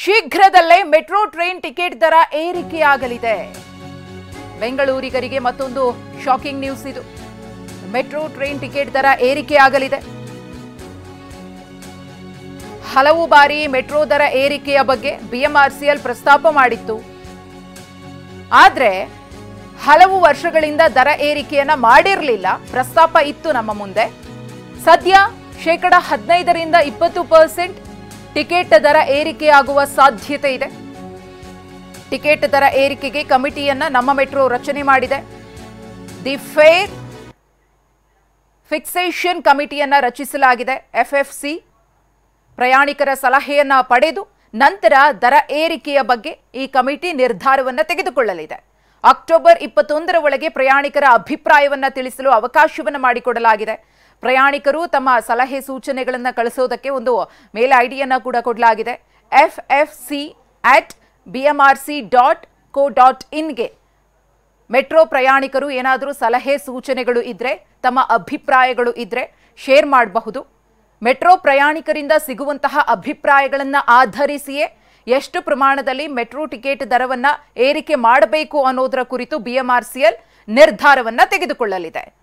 ಶೀಘ್ರದಲ್ಲೇ metro train ticket ದರ ಏರಿಕೆಯಾಗಲಿದೆ. ಬೆಂಗಳೂರಿಗರಿಗೆ ಮತ್ತೊಂದು ಶಾಕಿಂಗ್ ನ್ಯೂಸ್ ಇದು. ಮೆಟ್ರೋ ಟ್ರೈನ್ ಟಿಕೆಟ್ ದರ ಏರಿಕೆಯಾಗಲಿದೆ. ಹಲವು ಬಾರಿ ಮೆಟ್ರೋ ದರ ಏರಿಕೆಯ ಬಗ್ಗೆ ಬಿಎಂಆರ್ಸಿಎಲ್ ಪ್ರಸ್ತಾಪ ಮಾಡಿತ್ತು. ಆದರೆ ಹಲವು ವರ್ಷಗಳಿಂದ ದರ ಏರಿಕೆಯನ್ನ ಮಾಡಿರಲಿಲ್ಲ. ಪ್ರಸ್ತಾಪ ಇತ್ತು ನಮ್ಮ ಮುಂದೆ. ಸದ್ಯ 15% 20% ಟಿಕೆಟ್ ದರ ಏರಿಕೆಯಾಗುವ ಸಾಧ್ಯತೆ ಇದೆ. ಟಿಕೆಟ್ ದರ ಏರಿಕೆಗೆ ಕಮಿಟಿಯನ್ನ ನಮ್ಮ ಮೆಟ್ರೋ ರಚನೆ ಮಾಡಿದೆ. ದಿ ಫೇರ್ ಫಿಕ್ಸೇಷನ್ ಕಮಿಟಿಯನ್ನ ರಚಿಸಲಾಗಿದೆ. FFC ಪ್ರಯಾಣಿಕರ ಸಲಹೆಯನ್ನ ಪಡೆದು ನಂತರ ದರ ಏರಿಕೆಯ ಬಗ್ಗೆ ಈ ಕಮಿಟಿ ನಿರ್ಧಾರವನ್ನ ತೆಗೆದುಕೊಳ್ಳಲಿದೆ. ಅಕ್ಟೋಬರ್ 21ರ ಒಳಗೆ ಪ್ರಯಾಣಿಕರ ಅಭಿಪ್ರಾಯವನ್ನ ತಿಳಿಸಲು ಅವಕಾಶವನ್ನ ಮಾಡಿಕೊಡಲಾಗಿದೆ. ಪ್ರಯಾಣಿಕರು ತಮ್ಮ ಸಲಹೆ ಸೂಚನೆಗಳನ್ನು ಕಳಿಸೋದಕ್ಕೆ ಒಂದು ಮೇಲ್ ಐಡಿಯನ್ನ ಕೂಡ ಕೊಡಲಾಗಿದೆ. ffc@bmrc.co.in ಮೆಟ್ರೋ ಪ್ರಯಾಣಿಕರು ಏನಾದರೂ ಸಲಹೆ ಸೂಚನೆಗಳು ಇದ್ರೆ, ತಮ್ಮ ಅಭಿಪ್ರಾಯಗಳು ಇದ್ರೆ ಶೇರ್ ಮಾಡಬಹುದು. ಮೆಟ್ರೋ ಪ್ರಯಾಣಿಕರಿಂದ ಸಿಗುವಂತಹ ಅಭಿಪ್ರಾಯಗಳನ್ನು ಆಧರಿಸಿಯೇ ಎಷ್ಟು ಪ್ರಮಾಣದಲ್ಲಿ ಮೆಟ್ರೋ ಟಿಕೆಟ್ ದರವನ್ನ ಏರಿಕೆ ಮಾಡಬೇಕು ಅನ್ನೋದರ ಕುರಿತು ಬಿಎಂಆರ್ಸಿಎಲ್ ನಿರ್ಧಾರವನ್ನ ತೆಗೆದುಕೊಳ್ಳಲಿದೆ.